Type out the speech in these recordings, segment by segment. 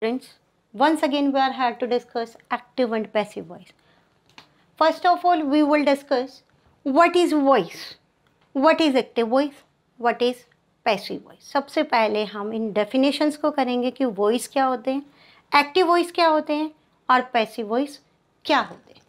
friends. Once again we are here to discuss active and passive voice. First of all, we will discuss what is voice, what is active voice, what is passive voice. सबसे पहले हम इन definitions को करेंगे कि voice क्या होते हैं, active voice क्या होते हैं और passive voice क्या होते हैं.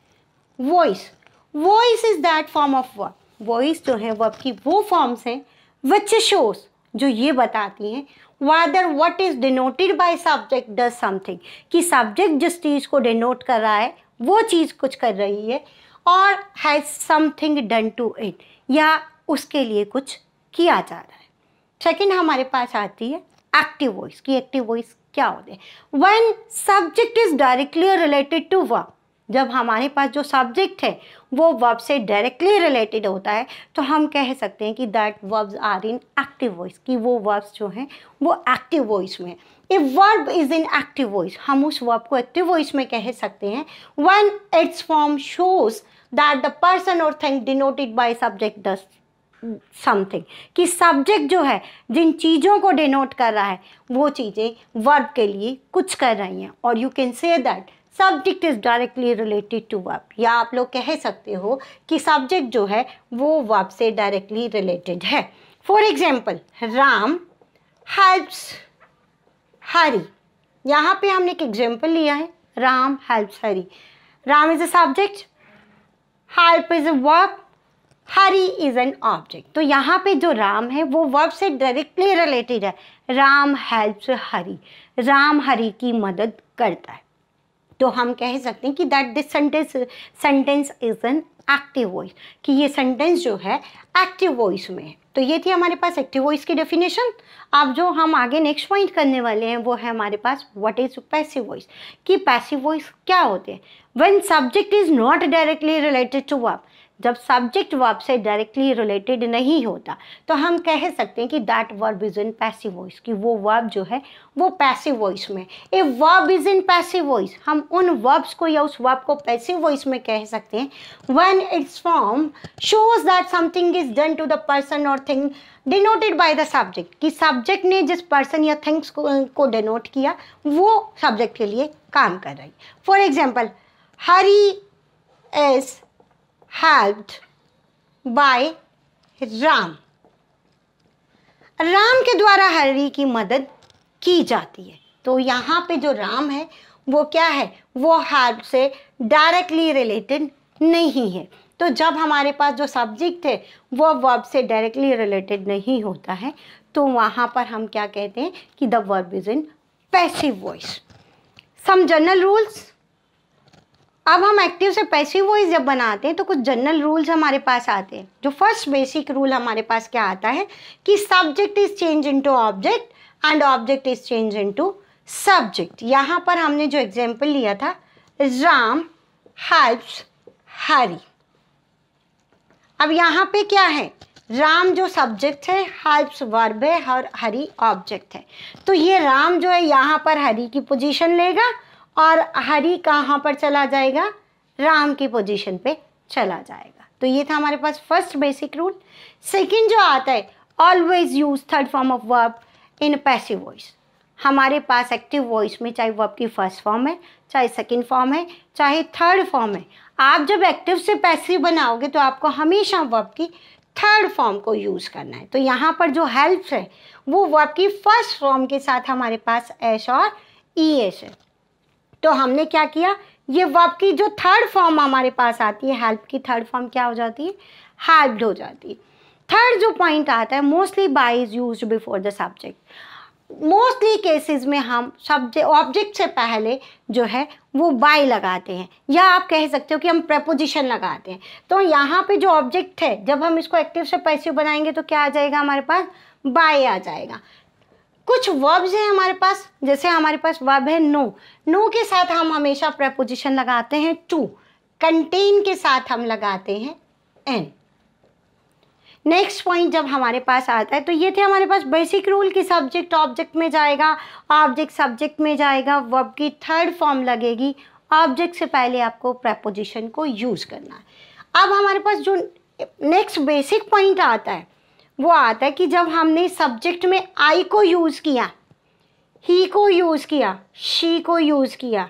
Voice is that form of verb. Voice जो है verb की वो forms हैं which shows, जो ये बताती हैं whether what is denoted by subject does something, कि subject जिस चीज़ को denote कर रहा है वो चीज़ कुछ कर रही है और has something done to it, या उसके लिए कुछ किया जा रहा है. सेकेंड हमारे पास आती है एक्टिव वॉइस. की एक्टिव वॉइस क्या होते हैं? When subject is directly related to verb. जब हमारे पास जो सब्जेक्ट है वो वर्ब से डायरेक्टली रिलेटेड होता है तो हम कह सकते हैं कि that verbs are in active voice, कि वो वर्ब्स जो हैं वो एक्टिव वॉइस में. If verb is in active voice, हम उस वर्ब को एक्टिव वॉइस में कह सकते हैं when it's form shows that the person और thing denoted by subject does something, कि सब्जेक्ट जो है जिन चीज़ों को डिनोट कर रहा है वो चीज़ें वर्ब के लिए कुछ कर रही हैं. और you can say that subject is directly related to verb, या आप लोग कह सकते हो कि सब्जेक्ट जो है वो वर्ब से डायरेक्टली रिलेटेड है. फॉर एग्जाम्पल, राम हेल्प्स हरी. यहाँ पे हमने एक एग्जाम्पल लिया है, Ram helps Hari. Ram is a subject, help is a verb, Hari is an object. तो यहाँ पे जो राम है वो वर्ब से डायरेक्टली रिलेटेड है. राम हेल्प्स हरी, राम हरी की मदद करता है. तो हम कह सकते हैं कि that this sentence is an active voice, कि ये सेंटेंस जो है एक्टिव वॉइस में है. तो ये थी हमारे पास एक्टिव वॉइस की डेफिनेशन. अब जो हम आगे नेक्स्ट पॉइंट करने वाले हैं वो है हमारे पास व्हाट इज पैसिव वॉइस, कि पैसिव वॉइस क्या होते हैं. When subject is not directly related to verb, जब सब्जेक्ट वर्ब से डायरेक्टली रिलेटेड नहीं होता तो हम कह सकते हैं कि that verb is in passive voice, कि वो वर्ब जो है वो पैसिव वॉइस में. If verb is in passive voice, हम उन वर्ब्स को या उस वर्ब को पैसिव वॉइस में कह सकते हैं when it's form shows that something is done to the person और thing denoted by the subject, कि सब्जेक्ट ने जिस पर्सन या थिंग्स को डिनोट किया वो सब्जेक्ट के लिए काम कर रही. For example, Hari is helped by Ram. Ram के द्वारा हरी की मदद की जाती है. तो यहाँ पे जो राम है वो क्या है, वो हेल्प से डायरेक्टली रिलेटेड नहीं है. तो जब हमारे पास जो सब्जेक्ट है वो वर्ब से डायरेक्टली रिलेटेड नहीं होता है तो वहाँ पर हम क्या कहते हैं कि the verb is in passive voice. Some general rules. अब हम एक्टिव से पैसिव वॉइस जब बनाते हैं तो कुछ जनरल रूल्स हमारे पास आते हैं. जो फर्स्ट बेसिक रूल हमारे पास क्या आता है कि subject is change into object and object is change into subject. यहाँ पर हमने जो एग्जांपल लिया था, राम हेल्प्स हरी. अब यहाँ पे क्या है, राम जो सब्जेक्ट है, हेल्प्स वर्ब है और हरी ऑब्जेक्ट है. तो ये राम जो है यहाँ पर हरी की पोजीशन लेगा और हरी कहाँ पर चला जाएगा, राम की पोजीशन पे चला जाएगा. तो ये था हमारे पास फर्स्ट बेसिक रूल. सेकंड जो आता है, always use third form of verb in passive voice. हमारे पास एक्टिव वॉइस में चाहे वर्ब की फर्स्ट फॉर्म है, चाहे सेकंड फॉर्म है, चाहे थर्ड फॉर्म है, आप जब एक्टिव से पैसिव बनाओगे तो आपको हमेशा वर्ब की थर्ड फॉर्म को यूज़ करना है. तो यहाँ पर जो हेल्प्स है वो वर्ब की फर्स्ट फॉर्म के साथ हमारे पास एस और ई एस है. तो हमने क्या किया, ये वर्ब की जो थर्ड फॉर्म हमारे पास आती है, हेल्प की थर्ड फॉर्म क्या हो जाती है, हेल्प्ड हो जाती है. थर्ड जो पॉइंट आता है, mostly bye is used before the subject. Mostly cases में हम सब्जेक्ट ऑब्जेक्ट से पहले जो है वो बाय लगाते हैं, या आप कह सकते हो कि हम प्रेपोजिशन लगाते हैं. तो यहाँ पे जो ऑब्जेक्ट है जब हम इसको एक्टिव से पैसिव बनाएंगे तो क्या आ जाएगा, हमारे पास बाय आ जाएगा. कुछ वर्ब्स हैं हमारे पास, जैसे हमारे पास वर्ब है नो. नो के साथ हम हमेशा प्रेपोजिशन लगाते हैं टू. कंटेन के साथ हम लगाते हैं एन. नेक्स्ट पॉइंट जब हमारे पास आता है तो ये थे हमारे पास बेसिक रूल कि सब्जेक्ट ऑब्जेक्ट में जाएगा, ऑब्जेक्ट सब्जेक्ट में जाएगा, वर्ब की थर्ड फॉर्म लगेगी, ऑब्जेक्ट से पहले आपको प्रेपोजिशन को यूज़ करना है. अब हमारे पास जो नेक्स्ट बेसिक पॉइंट आता है वो आता है कि जब हमने सब्जेक्ट में आई को यूज़ किया, ही को यूज़ किया, शी को यूज़ किया,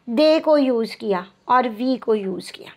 दे को यूज़ किया और वी को यूज़ किया।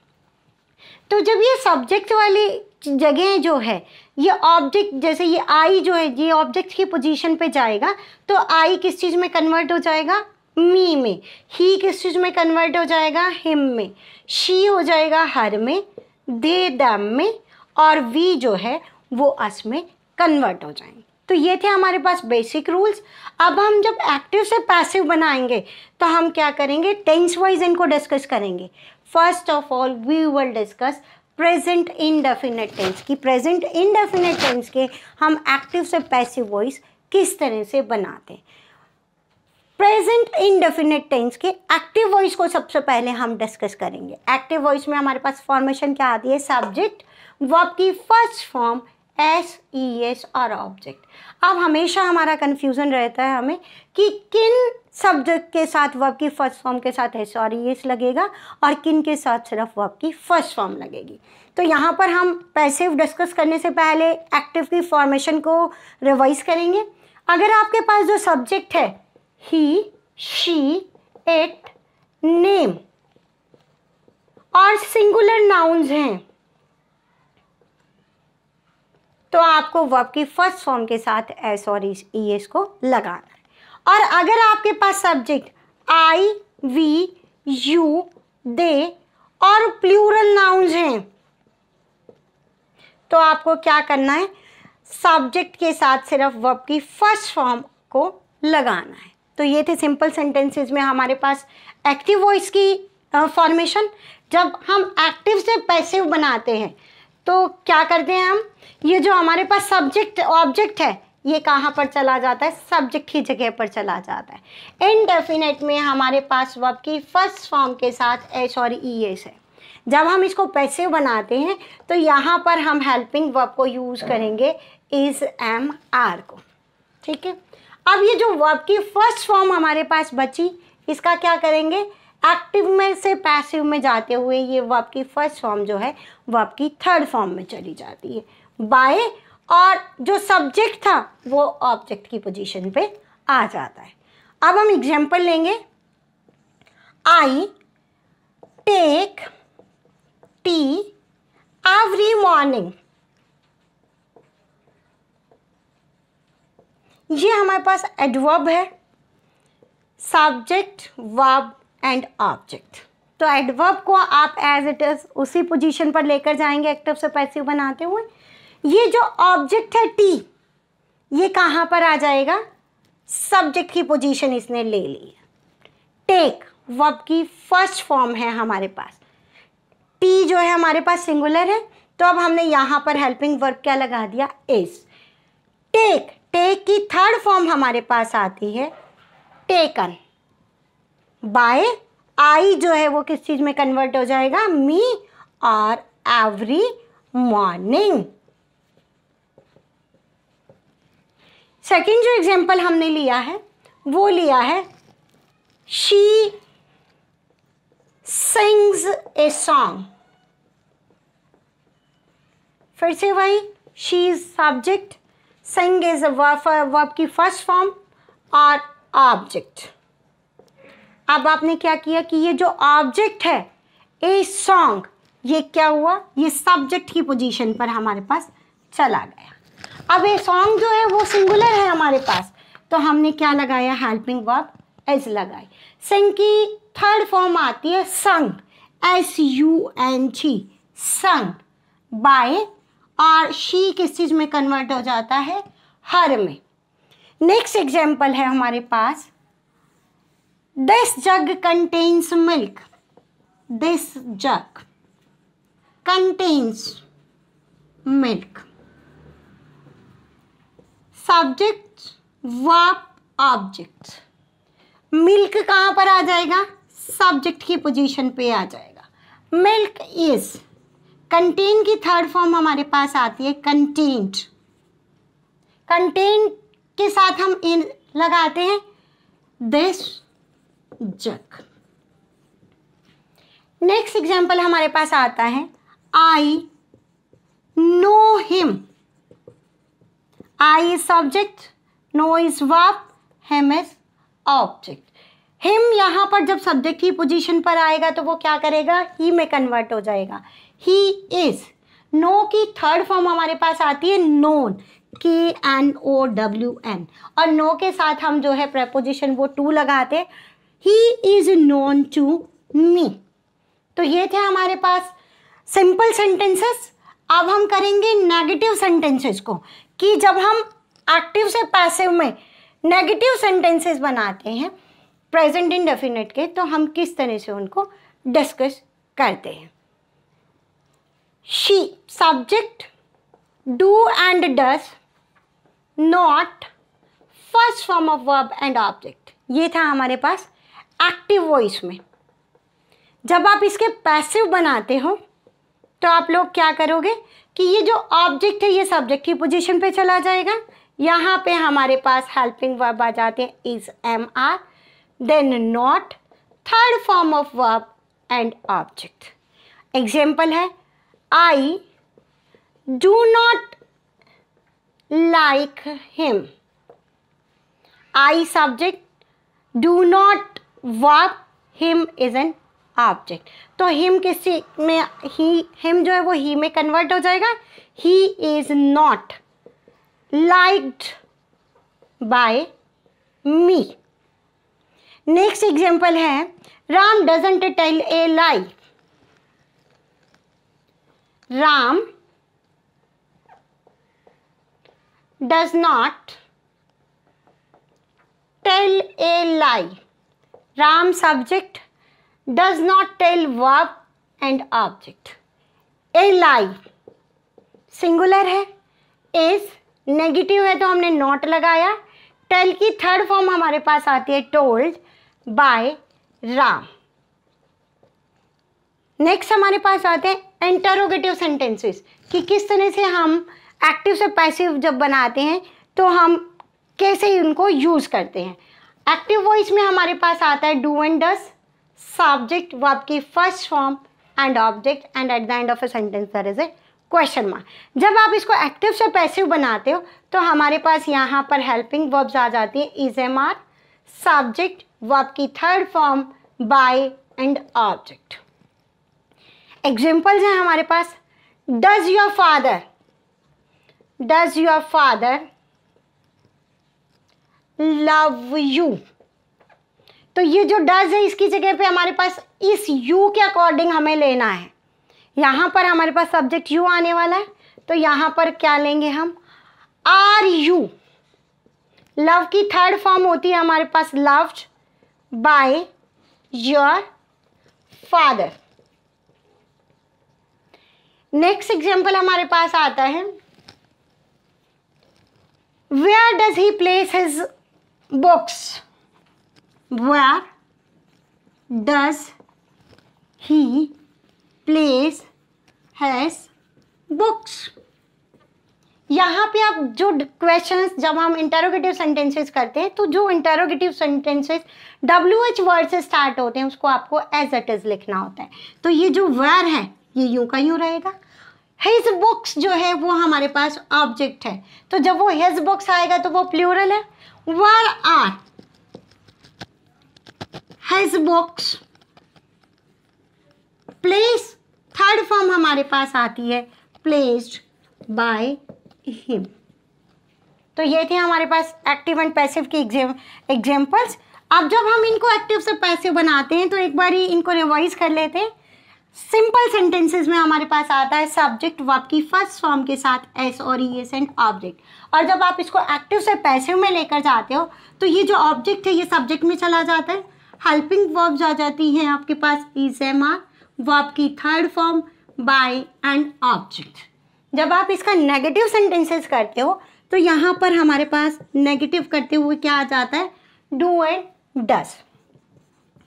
तो जब ये सब्जेक्ट वाली जगह जो है, ये ऑब्जेक्ट, जैसे ये आई जो है ये ऑब्जेक्ट की पोजीशन पे जाएगा, तो आई किस चीज़ में कन्वर्ट हो जाएगा, मी में। ही किस चीज़ में कन्वर्ट हो जाएगा, हिम में। शी हो जाएगा हर में, दे दम में, और वी जो है वो अस में कन्वर्ट हो जाएंगे। तो ये थे हमारे पास बेसिक रूल्स। अब हम जब एक्टिव से पैसिव बनाएंगे तो हम क्या करेंगे, टेंस वाइज इनको डिस्कस करेंगे। First of all we will discuss present indefinite tense की प्रेजेंट इंडेफिनिट टेंस के हम एक्टिव से पैसिव वॉइस किस तरह से बनाते हैं। प्रेजेंट इंडेफिनिट टेंस के एक्टिव वॉइस को सबसे पहले हम डिस्कस करेंगे। एक्टिव वॉइस में हमारे पास फॉर्मेशन क्या आती है, सब्जेक्ट, वर्ब की first form S, E S और ऑब्जेक्ट। अब हमेशा हमारा कन्फ्यूज़न रहता है हमें कि किन सब्जेक्ट के साथ वर्ब की फर्स्ट फॉर्म के साथ एस और ई एस लगेगा और किन के साथ सिर्फ वर्ब की फर्स्ट फॉर्म लगेगी। तो यहाँ पर हम पैसिव डिस्कस करने से पहले एक्टिव की फॉर्मेशन को रिवाइज करेंगे। अगर आपके पास जो सब्जेक्ट है ही, शी, इट, नेम और सिंगुलर नाउन्स हैं, तो आपको वर्ब की फर्स्ट फॉर्म के साथ एस और ई एस को लगाना है। और अगर आपके पास सब्जेक्ट आई, वी, यू, दे और प्लूरल नाउन्स हैं, तो आपको क्या करना है, सब्जेक्ट के साथ सिर्फ वर्ब की फर्स्ट फॉर्म को लगाना है। तो ये थे सिंपल सेंटेंसेस में हमारे पास एक्टिव वॉइस की फॉर्मेशन। जब हम एक्टिव से पैसिव बनाते हैं तो क्या करते हैं हम, ये जो हमारे पास सब्जेक्ट ऑब्जेक्ट है ये कहाँ पर चला जाता है, सब्जेक्ट की जगह पर चला जाता है। इनडेफिनेट में हमारे पास वर्ब की फर्स्ट फॉर्म के साथ एस और ई एस है। जब हम इसको पैसिव बनाते हैं तो यहाँ पर हम हेल्पिंग वर्ब को यूज़ करेंगे इज, एम, आर को। ठीक है, अब ये जो वर्ब की फर्स्ट फॉर्म हमारे पास बची, इसका क्या करेंगे, एक्टिव में से पैसिव में जाते हुए ये वर्ब की फर्स्ट फॉर्म जो है वर्ब की थर्ड फॉर्म में चली जाती है बाय, और जो सब्जेक्ट था वो ऑब्जेक्ट की पोजीशन पे आ जाता है। अब हम एग्जांपल लेंगे, I take tea every morning. ये हमारे पास एडवर्ब है, सब्जेक्ट, वर्ब एंड ऑब्जेक्ट। तो एडवर्ब को आप एज इट इज उसी पोजीशन पर लेकर जाएंगे एक्टिव से पैसिव बनाते हुए। ये जो ऑब्जेक्ट है टी, ये कहाँ पर आ जाएगा, सब्जेक्ट की पोजीशन इसने ले ली है। टेक वर्ब की फर्स्ट फॉर्म है हमारे पास, टी जो है हमारे पास सिंगुलर है, तो अब हमने यहाँ पर हेल्पिंग वर्ब क्या लगा दिया, इज। टेक, टेक की थर्ड फॉर्म हमारे पास आती है टेकन। बाय, आई जो है वो किस चीज में कन्वर्ट हो जाएगा, मी और एवरी मॉर्निंग। सेकेंड जो एग्जाम्पल हमने लिया है वो लिया है शी सिंग्स ए सॉन्ग। फिर से वही, she is subject, sing is verb की फर्स्ट फॉर्म और ऑब्जेक्ट। अब आपने क्या किया कि ये जो ऑब्जेक्ट है ए सॉन्ग, ये क्या हुआ, ये सब्जेक्ट की पोजीशन पर हमारे पास चला गया। अब ए सॉन्ग जो है वो सिंगुलर है हमारे पास, तो हमने क्या लगाया, हेल्पिंग वर्ब एज लगाई। सिंग की थर्ड फॉर्म आती है संग, SUNG, संग। बाय, और शी किस चीज में कन्वर्ट हो जाता है, हर में। नेक्स्ट एग्जाम्पल है हमारे पास, this jug contains milk. This jug contains milk. Subject, verb, object. Milk कहाँ पर आ जाएगा, सब्जेक्ट की पोजीशन पे आ जाएगा। मिल्क इज, कंटेन की थर्ड फॉर्म हमारे पास आती है कंटेंट। कंटेंट के साथ हम इन लगाते हैं दिस जग। नेक्स्ट एग्जाम्पल हमारे पास आता है, I know him. I is subject, know is verb, him is object. Him यहाँ पर जब सब्जेक्ट की पोजीशन पर आएगा तो वो क्या करेगा, ही में कन्वर्ट हो जाएगा, ही इज। नो की थर्ड फॉर्म हमारे पास आती है नोन, KNOWN, और नो के साथ हम जो है प्रेपोजिशन वो टू लगाते हैं, he is known to me. तो ये थे हमारे पास सिंपल सेंटेंसेस। अब हम करेंगे नेगेटिव सेंटेंसेस को, कि जब हम एक्टिव से पैसिव में नेगेटिव सेंटेंसेस बनाते हैं प्रेजेंट इंडेफिनिट के, तो हम किस तरह से उनको डिस्कस करते हैं। She subject, do and does, not, first form of verb and object. ये था हमारे पास एक्टिव वॉइस में। जब आप इसके पैसिव बनाते हो तो आप लोग क्या करोगे कि ये जो ऑब्जेक्ट है ये सब्जेक्ट की पोजीशन पे चला जाएगा, यहाँ पे हमारे पास हेल्पिंग वर्ब आ जाते हैं is, am, are, then not, third form of verb and object. Example है, I do not like him, I subject, do not verb, him is an object. तो हिम किसी में, ही, हिम जो है वो ही में कन्वर्ट हो जाएगा, he is not liked by me. Next example है, Ram doesn't tell a lie, Ram does not tell a lie, Ram subject, does not tell verb and object। a lie singular है, is नेगेटिव है तो हमने नॉट लगाया, tell की third form हमारे पास आती है टोल्ड बाय राम। नेक्स्ट हमारे पास आते हैं इंटरोगेटिव सेंटेंसेस, कि किस तरह से हम एक्टिव से पैसिव जब बनाते हैं तो हम कैसे उनको यूज करते हैं। एक्टिव वॉइस में हमारे पास आता है do and does, subject, verb की first form and object, and at the end of a sentence there is a question mark. जब आप इसको एक्टिव से पैसिव बनाते हो तो हमारे पास यहाँ पर हेल्पिंग वर्ब्स आ जाती है is, am, are, subject, verb की third form by and object. Examples हैं हमारे पास, does your father, does your father love you. तो ये जो डज है इसकी जगह पे हमारे पास इस यू के अकॉर्डिंग हमें लेना है। यहाँ पर हमारे पास सब्जेक्ट यू आने वाला है तो यहाँ पर क्या लेंगे हम, आर यू। लव की थर्ड फॉर्म होती है हमारे पास loved by your father. Next example हमारे पास आता है, where does he place his books, where does he place his books। यहाँ पे आप जो क्वेश्चंस, जब हम इंटरोगेटिव सेंटेंसेस करते हैं तो जो इंटरोगेटिव सेंटेंसेस WH वर्ड से स्टार्ट होते हैं उसको आपको एज इट इज लिखना होता है। तो ये जो where है ये यूं का यूं रहेगा। his books जो है वो हमारे पास ऑब्जेक्ट है, तो जब वो his books आएगा तो वो प्लूरल है। where are his books, place third form हमारे पास आती है placed by him। तो ये थे हमारे पास एक्टिव एंड पैसिव की एग्जाम्पल्स। अब जब हम इनको एक्टिव से पैसिव बनाते हैं तो एक बार इनको रिवाइज कर लेते हैं। सिंपल सेंटेंसेस में हमारे पास आता है सब्जेक्ट, वर्ब की फर्स्ट फॉर्म के साथ एस और ई एस एंड ऑब्जेक्ट, और जब आप इसको एक्टिव से पैसिव में लेकर जाते हो तो ये जो ऑब्जेक्ट है ये सब्जेक्ट में चला जाता है। हेल्पिंग वर्ब्स आ जाती हैं आपके पास इज, एम, आर, वर्ब की third form by and object. जब आप इसका नेगेटिव सेंटेंसेस करते हो तो यहाँ पर हमारे पास नेगेटिव करते हुए क्या आ जाता है, do and does,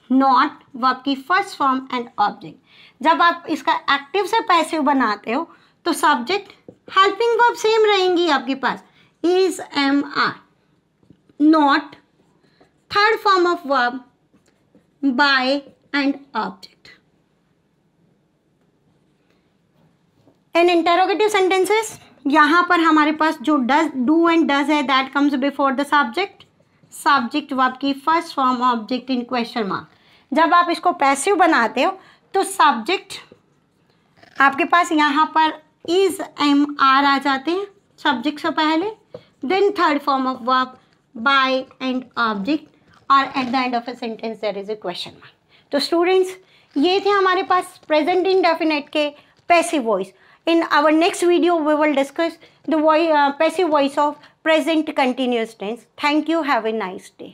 not, verb की फर्स्ट फॉर्म एंड ऑब्जेक्ट। जब आप इसका एक्टिव से पैसिव बनाते हो तो सब्जेक्ट, हेल्पिंग वर्ब सेम रहेंगी आपके पास is, am, are, not, third form of verb by and object। in interrogative sentences यहाँ पर हमारे पास जो डज, डू एंड डज है that comes before the subject, subject verb की first form object in question mark. जब आप इसको पैसिव बनाते हो तो सब्जेक्ट आपके पास यहाँ पर इज एम आर आ जाते हैं सब्जेक्ट से पहले, then third form of verb by and object, और at the end of a sentence there is a question mark. तो स्टूडेंट्स, ये थे हमारे पास प्रेजेंट इंडेफिनिट के passive voice. In our next video, we will discuss the passive voice of present continuous tense. Thank you. Have a nice day.